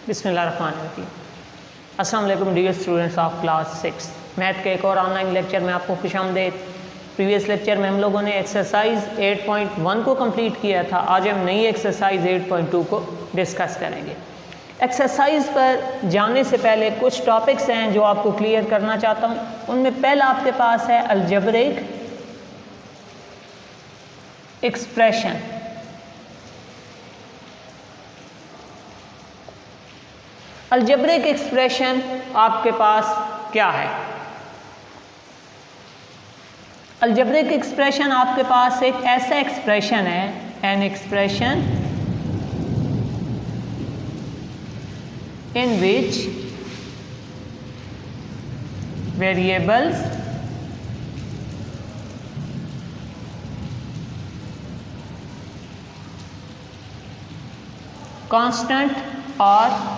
बिस्मिल्लाहिर्रहमानिर्रहीम। अस्सलाम वालेकुम dear students of class 6 math के एक और ऑनलाइन लेक्चर में आपको खुशामदीद। प्रीवियस लेक्चर में हम लोगों ने एक्सरसाइज 8.1 को कंप्लीट किया था। आज हम नई एक्सरसाइज 8.2 को डिस्कस करेंगे। एक्सरसाइज पर जाने से पहले कुछ टॉपिक्स हैं जो आपको क्लियर करना चाहता हूँ। उनमें पहला आपके पास है अलजेब्रिक एक्सप्रेशन। अलजेब्रिक एक्सप्रेशन आपके पास क्या है? अलजेब्रिक एक्सप्रेशन आपके पास एक ऐसा एक्सप्रेशन है, an expression in which variables constant और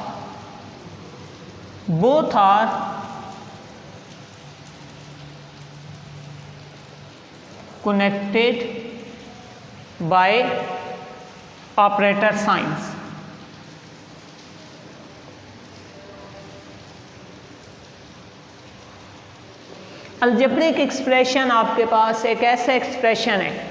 both are connected by operator signs। Algebraic expression आपके पास एक ऐसा एक्सप्रेशन है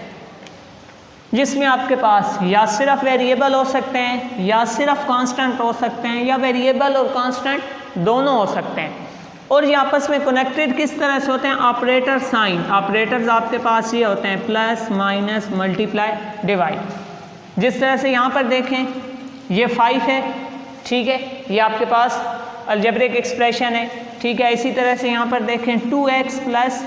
जिसमें आपके पास या सिर्फ वेरिएबल हो सकते हैं या सिर्फ कांस्टेंट हो सकते हैं या वेरिएबल और कांस्टेंट दोनों हो सकते हैं, और ये आपस में कनेक्टेड किस तरह से होते हैं? Operator sign. ऑपरेटर्स आपके पास ये होते हैं प्लस, माइनस, मल्टीप्लाई, डिवाइड। जिस तरह से यहाँ पर देखें ये 5 है, ठीक है, ये आपके पास अलजेब्रिक एक्सप्रेशन है, ठीक है। इसी तरह से यहाँ पर देखें 2x +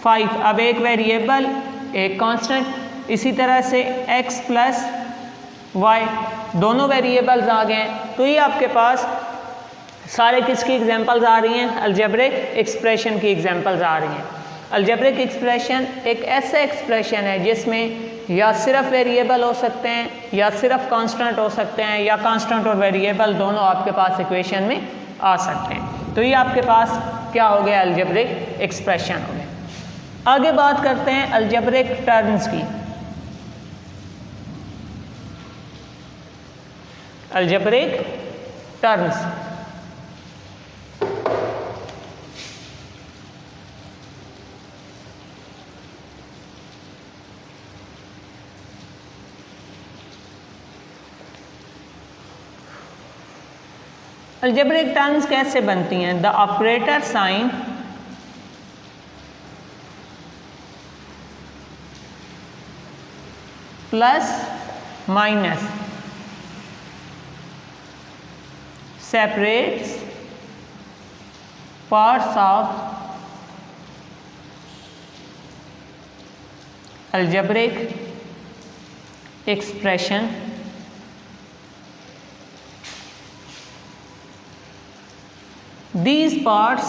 5, अब एक वेरिएबल एक कांस्टेंट। इसी तरह से x + y दोनों वेरिएबल्स आ गए हैं। तो ये आपके पास सारे किसकी एग्जांपल्स आ रही हैं? अलजेब्रिक एक्सप्रेशन की एग्जांपल्स आ रही हैं। अलजेब्रिक एक्सप्रेशन एक ऐसा एक्सप्रेशन है जिसमें या सिर्फ वेरिएबल हो सकते हैं या सिर्फ कांस्टेंट हो सकते हैं या कांस्टेंट और वेरिएबल दोनों आपके पास इक्वेशन में आ सकते हैं। तो ये आपके पास क्या हो गया? अलजेब्रिक एक्सप्रेशन हो गया। आगे बात करते हैं अलजेब्रिक टर्म्स की। अलजेब्रिक टर्म्स अलजेब्रिक टर्म्स कैसे बनती हैं? The operator sign plus minus separates parts of algebraic expression these parts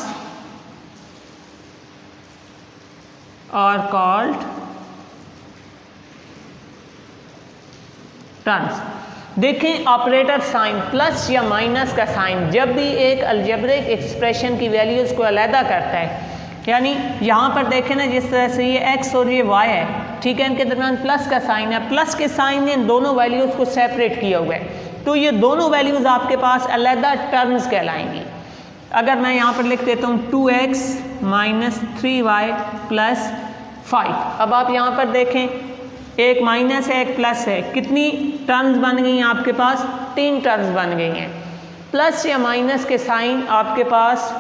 are called terms। देखें ऑपरेटर साइन प्लस या माइनस का साइन जब भी एक अलजेब्रिक एक्सप्रेशन की वैल्यूज़ को अलहदा करता है, यानी यहाँ पर देखें ना, जिस तरह से ये x और ये y है, ठीक है, इनके दरमियान प्लस का साइन है, प्लस के साइन ने इन दोनों वैल्यूज़ को सेपरेट किया हुआ है, तो ये दोनों वैल्यूज़ आपके पास अलहदा टर्म्स कहलाएंगी। अगर मैं यहाँ पर लिख देता हूँ 2x - 3y + 5, अब आप यहाँ पर देखें एक माइनस है एक प्लस है, कितनी टर्म्स बन गई हैं आपके पास? 3 टर्म्स बन गई हैं। प्लस या माइनस के साइन आपके पास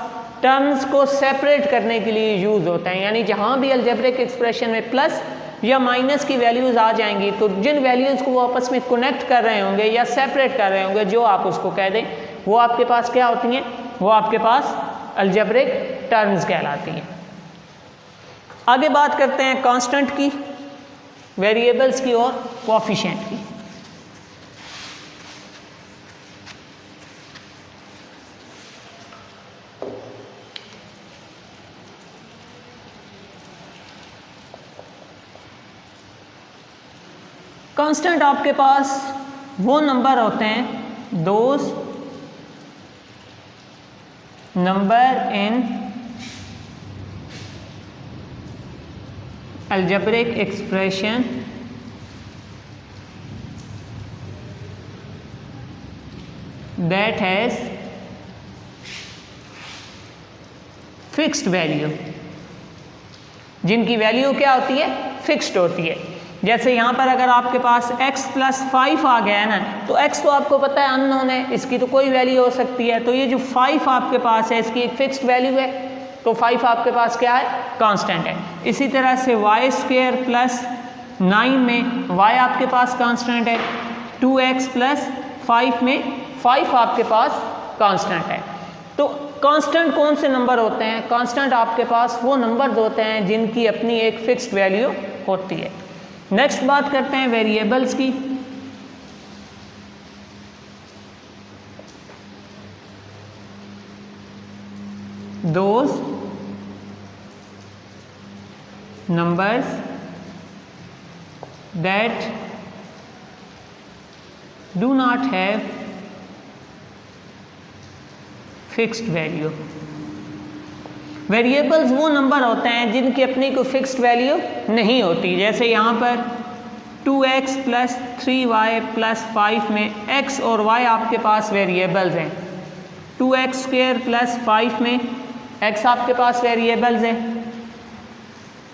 टर्म्स को सेपरेट करने के लिए यूज़ होते हैं, यानी जहाँ भी अलजेब्रिक एक्सप्रेशन में प्लस या माइनस की वैल्यूज़ आ जाएंगी तो जिन वैल्यूज़ को वो आपस में कनेक्ट कर रहे होंगे या सेपरेट कर रहे होंगे, जो आप उसको कह दें, वो आपके पास क्या होती हैं? वो आपके पास अलजेब्रिक टर्म्स कहलाती हैं। आगे बात करते हैं कांस्टेंट की, वेरिएबल्स की और कोएफिशिएंट की। कांस्टेंट आपके पास वो नंबर होते हैं, those number in algebraic expression that has fixed value, जिनकी वैल्यू क्या होती है, फिक्स्ड होती है। जैसे यहाँ पर अगर आपके पास x + 5 आ गया है ना, तो x तो आपको पता है अननोन है, इसकी तो कोई वैल्यू हो सकती है, तो ये जो 5 आपके पास है इसकी एक फिक्स्ड वैल्यू है, तो 5 आपके पास क्या है, कांस्टेंट है। इसी तरह से y² + 9 में y आपके पास कांस्टेंट है, 2x + 5 में 5 आपके पास कांस्टेंट है। तो कांस्टेंट कौन से नंबर होते हैं, कांस्टेंट आपके पास वो नंबर्स होते हैं जिनकी अपनी एक फिक्स्ड वैल्यू होती है। नेक्स्ट बात करते हैं वेरिएबल्स की। Those numbers that do not have fixed value. Variables वो नंबर होते हैं जिनकी अपनी कोई फिक्स्ड वैल्यू नहीं होती। जैसे यहाँ पर 2x + 3y + 5 में x और y आपके पास वेरिएबल्स हैं, 2x² + 5 में x आपके पास वेरिएबल्स हैं,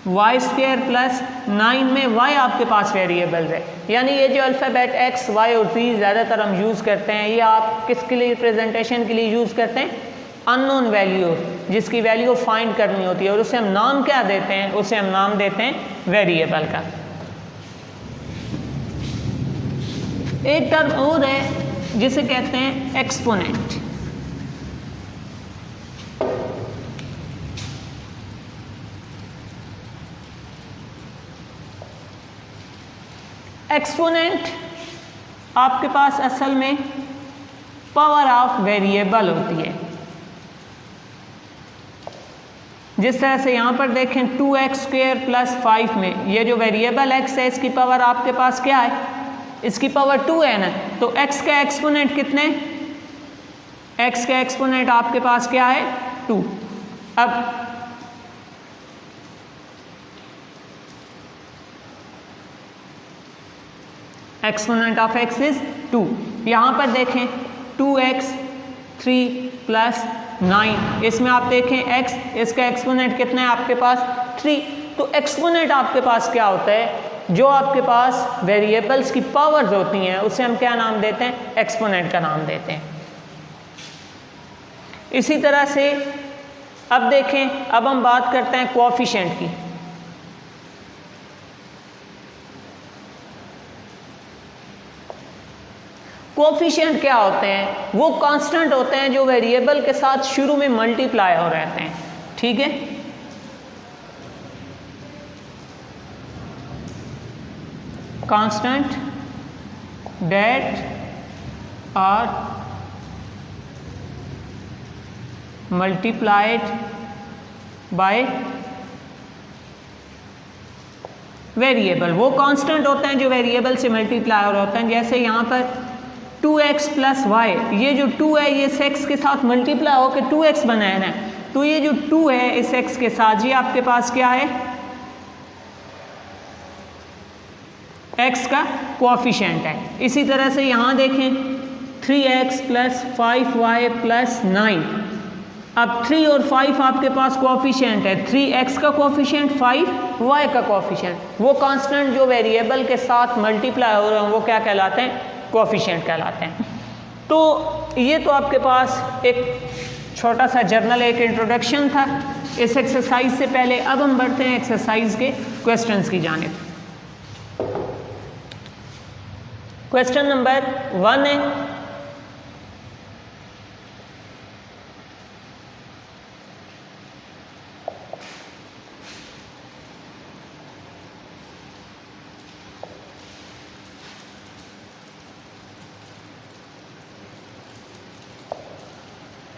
y² + 9 में y आपके पास वेरिएबल्स है। यानी ये जो अल्फ़ाबेट x, y और z ज़्यादातर हम यूज़ करते हैं, ये आप किसके लिए, रिप्रेजेंटेशन के लिए यूज़ करते हैं, अननोन वैल्यू, जिसकी वैल्यू फाइंड करनी होती है, और उसे हम नाम क्या देते हैं, उसे हम नाम देते हैं वेरिएबल का। एक टर्म और है जिसे कहते हैं एक्सपोनेंट। एक्सपोनेंट आपके पास असल में पावर ऑफ वेरिएबल होती है। जिस तरह से यहाँ पर देखें 2x² + 5 में ये जो वेरिएबल x है इसकी पावर आपके पास क्या है, इसकी पावर 2 है ना, तो x का एक्सपोनेंट कितने, x का एक्सपोनेंट आपके पास क्या है, 2। अब एक्सपोनेंट ऑफ x इज 2। यहाँ पर देखें 2x 3 + 9, इसमें आप देखें x, इसका एक्सपोनेंट कितना है आपके पास, 3। तो एक्सपोनेंट आपके पास क्या होता है, जो आपके पास वेरिएबल्स की पावर्स होती हैं उसे हम क्या नाम देते हैं, एक्सपोनेंट का नाम देते हैं। इसी तरह से अब देखें, अब हम बात करते हैं कोएफिशिएंट की। कोएफिशिएंट क्या होते हैं, वो कांस्टेंट होते हैं जो वेरिएबल के साथ शुरू में मल्टीप्लाई हो रहते हैं, ठीक है। Constant that are multiplied by variable, वो कांस्टेंट होते हैं जो वेरिएबल से मल्टीप्लाई हो रहे होते हैं। जैसे यहाँ पर 2x + y, ये जो 2 है ये इस x के साथ मल्टीप्लाई होकर 2x बना है ना, तो ये जो 2 है इस x के साथ, ये आपके पास क्या है, x का कोएफिशिएंट है। इसी तरह से यहाँ देखें 3x + 5y + 9, अब 3 और 5 आपके पास कोएफिशिएंट है, 3x का कोएफिशिएंट, 5y का कोएफिशिएंट, वो कांस्टेंट जो वेरिएबल के साथ मल्टीप्लाई हो रहे हैं वो क्या कहलाते हैं, कोएफिशिएंट कहलाते हैं। तो ये तो आपके पास एक छोटा सा जर्नल, एक इंट्रोडक्शन था इस एक्सरसाइज से पहले। अब हम बढ़ते हैं एक्सरसाइज के क्वेश्चंस की जानिब। क्वेश्चन नंबर 1 है,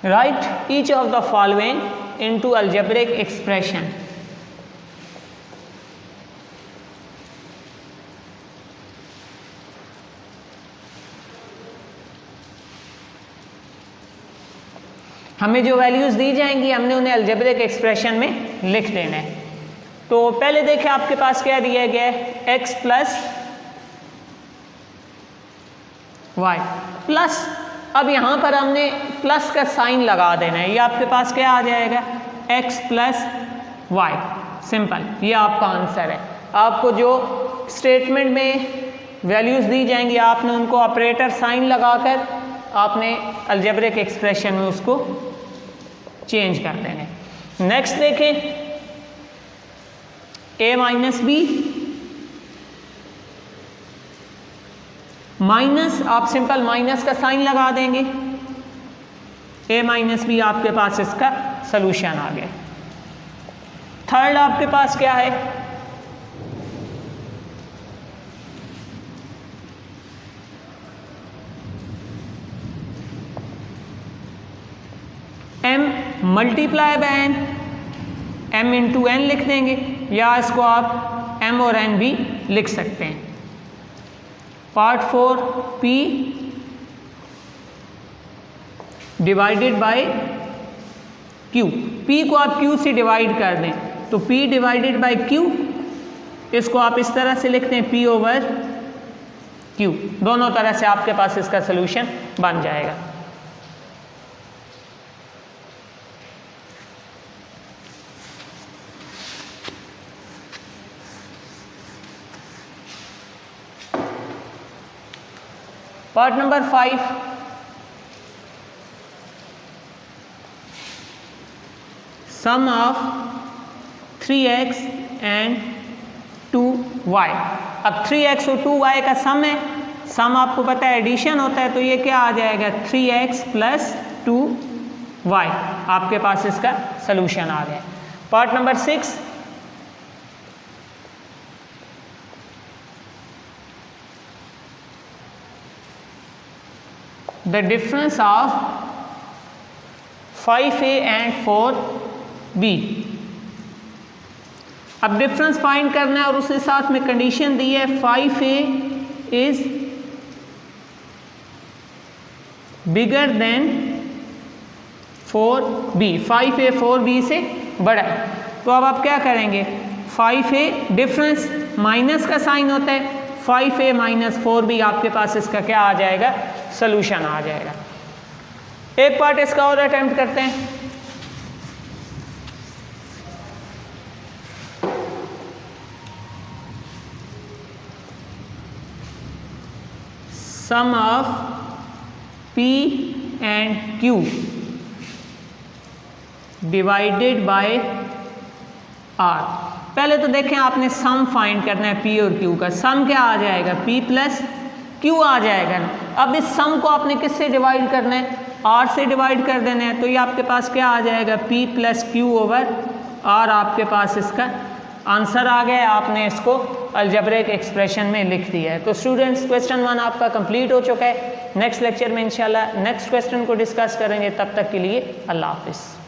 write each of the following into algebraic expression. हमें जो वैल्यूज़ दी जाएंगी हमने उन्हें अलजेब्रिक एक्सप्रेशन में लिख देना है। तो पहले देखें आपके पास क्या दिया गया है, x + y प्लस अब यहाँ पर हमने प्लस का साइन लगा देना है, ये आपके पास क्या आ जाएगा, x प्लस वाई। सिंपल, ये आपका आंसर है। आपको जो स्टेटमेंट में वैल्यूज़ दी जाएंगी आपने उनको ऑपरेटर साइन लगाकर आपने अलजेब्रिक एक्सप्रेशन में उसको चेंज कर देंगे। नेक्स्ट देखें, a माइनस बी माइनस, आप सिंपल माइनस का साइन लगा देंगे, a माइनस बी आपके पास इसका सलूशन आ गया। थर्ड आपके पास क्या है, m multiply by n, m into n लिख देंगे, या इसको आप m और n भी लिख सकते हैं। Part 4 p divided by q, p को आप q से डिवाइड कर दें तो p डिवाइडेड बाय q, इसको आप इस तरह से लिखते हैं p ओवर q। दोनों तरह से आपके पास इसका सलूशन बन जाएगा। Part number 5, sum of 3x and 2y। अब 3x और 2y का सम है, सम आपको पता है एडिशन होता है, तो ये क्या आ जाएगा, 3x प्लस 2y। आपके पास इसका सलूशन आ गया। Part number 6, the difference of 5a and 4b। अब डिफरेंस फाइंड करना है और उसके साथ में कंडीशन दी है 5a is bigger than 4b, 5a 4b से बड़ा है। तो अब आप क्या करेंगे, 5a डिफरेंस माइनस का साइन होता है, 5a माइनस 4b आपके पास इसका क्या आ जाएगा, सलूशन आ जाएगा। एक पार्ट इसका और अटेम्प्ट करते हैं। Sum of p and q divided by r। पहले तो देखें आपने सम फाइंड करना है p और q का। सम क्या आ जाएगा, p प्लस q आ जाएगा ना। अब इस सम को आपने किससे डिवाइड करना है, r से डिवाइड कर देना है, तो ये आपके पास क्या आ जाएगा, p plus Q over r। आपके पास इसका आंसर आ गया, आपने इसको अलजेब्रिक एक्सप्रेशन में लिख दिया है। तो स्टूडेंट्स, क्वेश्चन 1 आपका कंप्लीट हो चुका है। नेक्स्ट लेक्चर में इंशाल्लाह नेक्स्ट क्वेश्चन को डिस्कस करेंगे। तब तक के लिए अल्लाह हाफिज़।